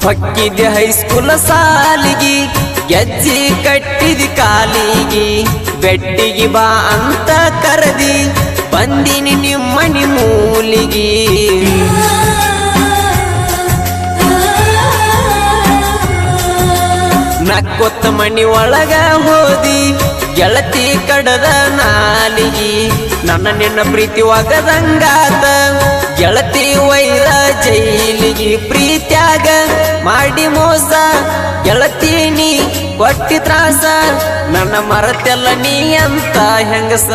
ಹೊಕ್ಕಿದ್ದೆ high school ಸಾಲಿಗಿ ಗೆಜ್ಜಿ ಕಟ್ಟಿದಿ ಕಾಲಿಗಿ ಬೆಟ್ಟಿಗೆ ಬಾ ಅಂತ ಕರದಿ ಬಂದಿನಿ ನಿಮ್ಮನಿ ಮೂಲಿಗಿ ನಕ್ಕೊತ್ತ ಮನಿ ಒಳಗ ಹೋದಿ ಗೆಳತಿ ಕಡದ ನಾಲಿಗಿ ನನ್ನ ನಿನ್ನ ಪ್ರೀತಿ ಒಗದಂಗಾತ ಗೆಳತಿ ವೈರ ಜೈಲಿಗಿ ಪ್ರೀತ್ಯಾಗ ಮಾಡಿ ಮೋಸ ಗೆಳತಿ ನೀ ಕೊಟ್ಟಿ ತ್ರಾಸ ನನ್ನ ಮರತೆಲ್ಲ ನೀ ಅಂತ ಹೆಂಗಸ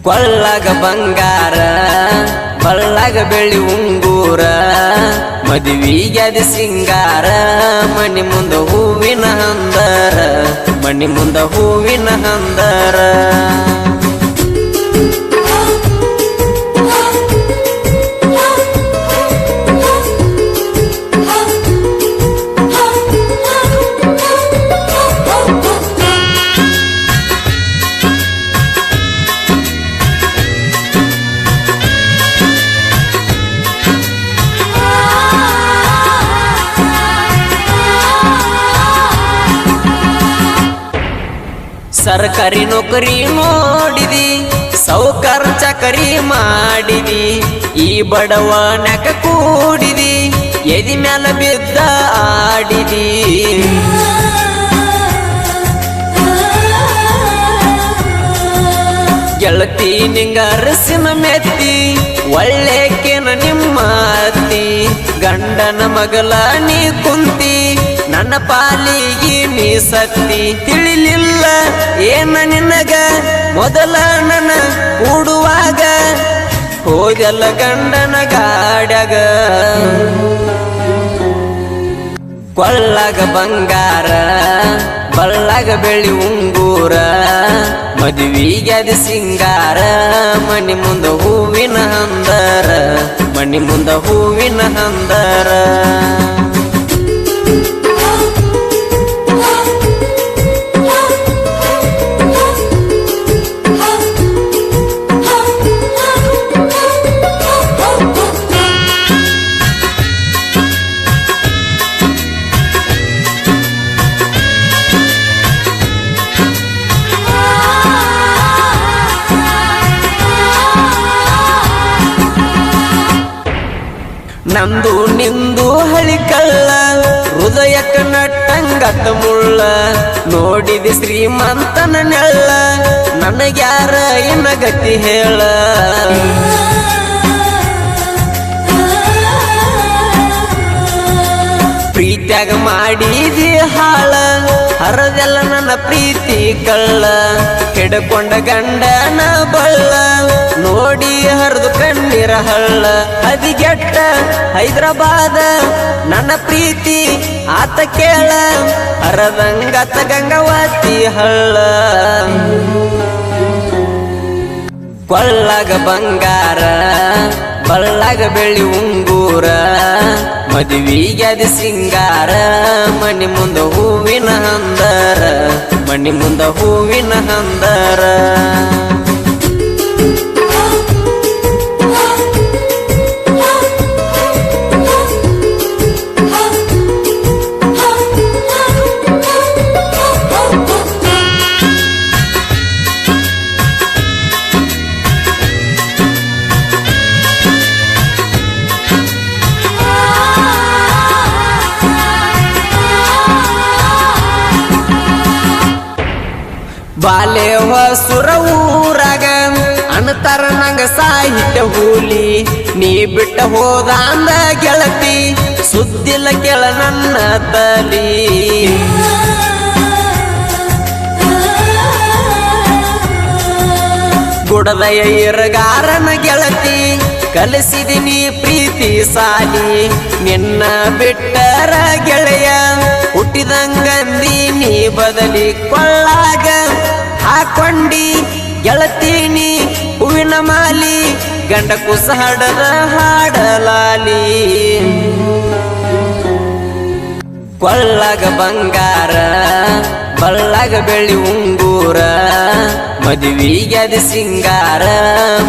ಕೊಳ್ಳಾಗ ಬಂಗಾರ ಬಳ್ಳಾಗ ಬೆಳ್ಳಿ ಉಂಗೂರ ಮದುವಿಗ್ಯಾದ ಸಿಂಗಾರ ಮನಿ ಮುಂದ ಹೂವಿನ ಹಂದರ ಮನಿ ಮುಂದ ಹೂವಿನ ಹಂದರ ಸರ್ಕಾರಿ ನೌಕರಿ ನೋಡಿದಿ ಸೌಕರ ಚಕರಿ ಮಾಡಿದಿ ಈ ಬಡವನಕ ಕೂಡಿದಿ ಎದಿ ಮ್ಯಾಲ ಬಿದ್ದ ಆಡಿದಿ ಗೆಳತಿ ನಿಂಗ ಅರಸಿನ ಮೆತ್ತಿ ಒಳ್ಳೆಕೇನ ನಿಮ್ಮ ಅತ್ತಿ ಗಂಡನ ಮಗಲ ನೀ ಕುಂತಿ ನನ್ನ ಪಾಲಿಗೆ ನೀ ಸತ್ತಿ ತಿಳಿಲಿಲ್ಲ ಏನ ನಿನಗ ಮೊದಲ ನನ್ನ ಕೂಡುವಾಗ ಹೋದೆಲ್ಲ ಗಂಡನ ಗಾಡ್ಯಾಗ ಕೊಳ್ಳಾಗ ಬಂಗಾರ ಬಳ್ಳಾಗ ಬೆಳ್ಳಿ ಉಂಗೂರ ಮದುವಿಗ್ಯಾದ ಸಿಂಗಾರ ಮನಿ ಮುಂದ ಹೂವಿನ ಹಂದರ ಮನಿ ಮುಂದ ಹೂವಿನ ಹಂದರ ನಂದು ನಿಂದು ಹಳಿ ಕಳ್ಳ ಹೃದಯಕ್ಕ ನಟ್ಟಂಗತ್ತ ಮುಳ್ಳ ನೋಡಿದ ಶ್ರೀಮಂತನ ನೆಳ್ಳ ನನಗ್ಯಾರ ಇನ್ನ ಗತಿ ಹೇಳ ಪ್ರೀತ್ಯಾಗ ಮಾಡಿದಿ ಹಾಳ ಹರದೆಲ್ಲ ನನ್ನ ಪ್ರೀತಿ ಕಳ್ಳ ಕೆಡಕೊಂಡ ಗಂಡನ ಬಳ್ಳ ನೋಡಿ ಹರಿದು ಕಣ್ಣೀರ ಹಳ್ಳ ಹದಿಗೆಟ್ಟ ಹೈದರಾಬಾದ ನನ್ನ ಪ್ರೀತಿ ಆತ ಕೇಳ ಹರದಂಗತ ಗಂಗಾವತಿ ಹಳ್ಳ ಕೊಳ್ಳಾಗ ಬಂಗಾರ ಬಳ್ಳಾಗ ಬೆಳ್ಳಿ ಉಂಗೂರ ಮದುವಿಗ್ಯಾದ ಸಿಂಗಾರ ಮನಿ ಮುಂದ ಹೂವಿನ ಹಂದರ ಮನಿ ಮುಂದ ಹೂವಿನ ಹಂದರ ಬಾಲೆ ಹೊಸುರ ಊರಾಗ ಅಣತರ ನಂಗ ಸಾಹಿತ್ಯ ಹೂಲಿ ನೀ ಬಿಟ್ಟ ಹೋದ ಅಂದ ಗೆಳತಿ ಸುದ್ದಿಲ್ಲ ಕೆಳ ನನ್ನ ತಲಿ ಗುಡದಯ ಇರಗಾರನ ಗೆಳತಿ ಕಲಿಸಿದಿನಿ ಪ್ರೀತಿ ಸಾಲಿ ನಿನ್ನ ಬಿಟ್ಟರ ಗೆಳೆಯ ಹುಟ್ಟಿದಂಗಂದಿ ನೀ ಬದಲಿ ಕೊಳ್ಳಾಗ ಹಾಕೊಂಡಿ ಗೆಳತೀನಿ ಹೂವಿನ ಮಾಲಿ ಗಂಡ ಕುಸ ಹಡದ ಹಾಡಲಾಲಿ ಕೊಳ್ಳಾಗ ಬಂಗಾರ ಬಳ್ಳಾಗ ಬೆಳ್ಳಿ ಉಂಗೂರ ಮದುವಿಗ್ಯಾದ ಸಿಂಗಾರ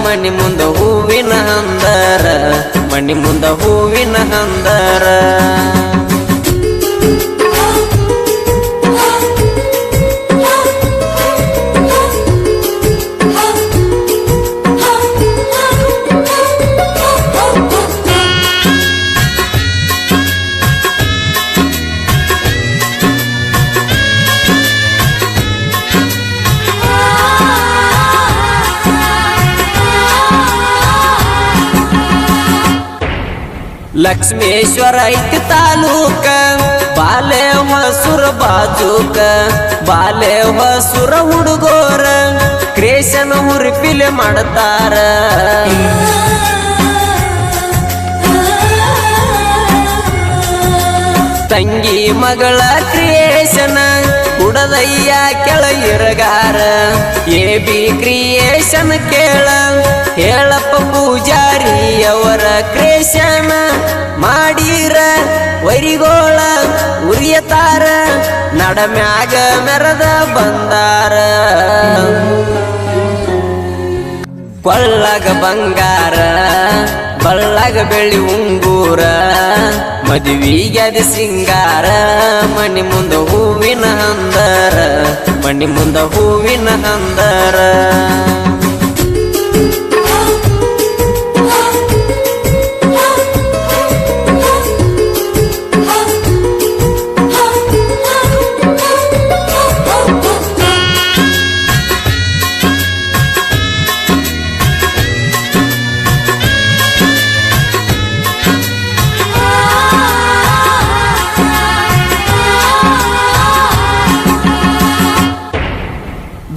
ಮನಿ ಮುಂದ ಹೂವಿನ ಹಂದರ ಮನಿ ಮುಂದ ಹೂವಿನ ಹಂದರ ಲಕ್ಷ್ಮೇಶ್ವರ ಐತಿ ತಾಲೂಕ ಬಾಲೆ ಹೊಸೂರ ಬಾಜೂಕ ಬಾಲೆ ಹೊಸೂರ ಹುಡುಗೋರ ಕ್ರೇಷನ್ ಹುರಿಪಿಲೆ ಮಾಡ್ತಾರ ತಂಗಿ ಮಗಳ ಕ್ರಿಯೇಷನ್ ಕುಡದಯ್ಯ ಕೆಳ ಇರಗಾರ AB ಕ್ರಿಯೇಷನ್ ಕೇಳ ಹೇಳಪ್ಪ ಪೂಜಾರಿ ಅವರ ಕ್ರೇಷನ್ ಮಾಡಿರ ವರಿಗೋಳ ಉರಿಯತಾರ ನಡಮ್ಯಾಗ ಮೆರದ ಬಂದಾರ ಕೊಳ್ಳಗ ಬಂಗಾರ ಬಳ್ಳಗ ಬೆಳ್ಳಿ ಉಂಗೂರ ಮದುವಿಗ್ಯಾದ ಸಿಂಗಾರ ಮನಿ ಮುಂದ ಹೂವಿನ ಹಂದರ ಮನಿ ಮುಂದ ಹೂವಿನ ಹಂದರ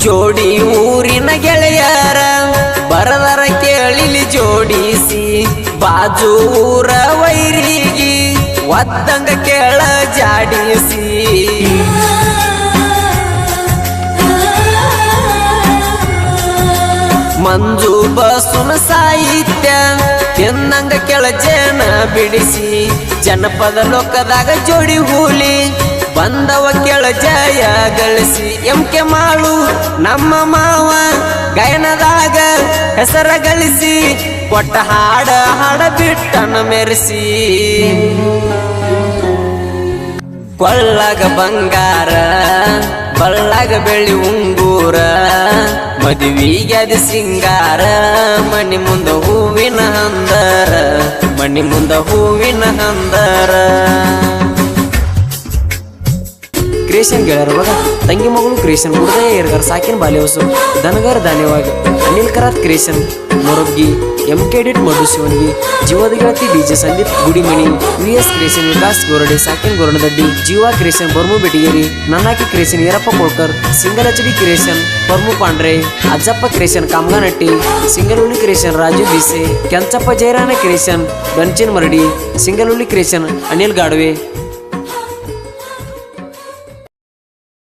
ಜೋಡಿ ಊರಿನ ಗೆಳೆಯರ ಬರದರ ಕೇಳಿಲಿ ಜೋಡಿಸಿ ಬಾಜು ಊರ ವೈರಿಗೆ ಒದ್ದಂಗ ಕೇಳ ಜಾಡಿಸಿ ಮಂಜು ಬಸುನ ಸಾಹಿತ್ಯ ತಿನ್ನಂಗ ಕೆಳ ಜನ ಬಿಡಿಸಿ ಜನಪದ ಲೋಕದಾಗ ಜೋಡಿ ಹೂಲಿ ಬಂದವ ಕೆಳ ಜಯ ಗಳಿಸಿ ಎಂಕೆ ಮಾಡು ನಮ್ಮ ಮಾವ ಗಾಯನದಾಗ ಹೆಸರ ಗಳಿಸಿ ಕೊಟ್ಟ ಹಾಡ ಹಾಡ ಬಿಟ್ಟನ ಮೆರೆಸಿ ಕೊಳ್ಳಗ ಬಂಗಾರ ಬಳ್ಳಗ ಬೆಳ್ಳಿ ಉಂಗೂರ ಮದುವಿಗ್ಯಾದ ಸಿಂಗಾರ ಮನಿ ಮುಂದ ಹೂವಿನ ಹಂದರ ಮನಿ ಮುಂದ ಹೂವಿನ ಹಂದರ ಕ್ರಿಯೇಷನ್ ಗೆಳೆಯರ ಬಗ ತಂಗಿ ಮಗಳು ಕ್ರಿಯೇಷನ್ ಹುಡುಗ ಏರ್ಗಾರ ಸಾಕಿನ ಬಾಲ್ಯ ಹೊಸು ದನಗಾರ ಧಾನ್ಯವಾಗಿ ಅನಿಲ್ ಕರಾತ್ ಕ್ರಿಯೇಷನ್ ಮೊರಬ್ಗಿ MK ಎಡಿಟ್ ಮಧು ಶಿವನ್ಗಿ ಜೀವದ ಗೆಳತಿ DJ Sandeep Gudimani VS creation Vikas ಗೋರಡೆ ಸಾಕಿನ ಗೋರಣದಡ್ಡಿ ಜೀವಾ ಕ್ರಿಯೇಷನ್ ಬರ್ಮು ಬೆಟಿಗೇರಿ ನನ್ನಾಕಿ creation Irappa Kolkar single HD creation ಬರ್ಮು ಪಾಂಡ್ರೆ ಅಜ್ಜಪ್ಪ ಕ್ರಿಯೇಷನ್ ಕಾಮಗಾನಟ್ಟಿ ಸಿಂಗಲ್ ಹುಲಿ ಕ್ರಿಯೇಷನ್ ರಾಜು ಬೀಸೆ ಕೆಂಚಪ್ಪ ಜೈರಾನ ಕ್ರಿಯೇಷನ್ ಗಂಚಿನ್ ಮರಡಿ ಸಿಂಗಲ್ ಹುಲಿ ಕ್ರಿಯೇಷನ್ ಅನಿಲ್ ಗಾಡ್ವೆ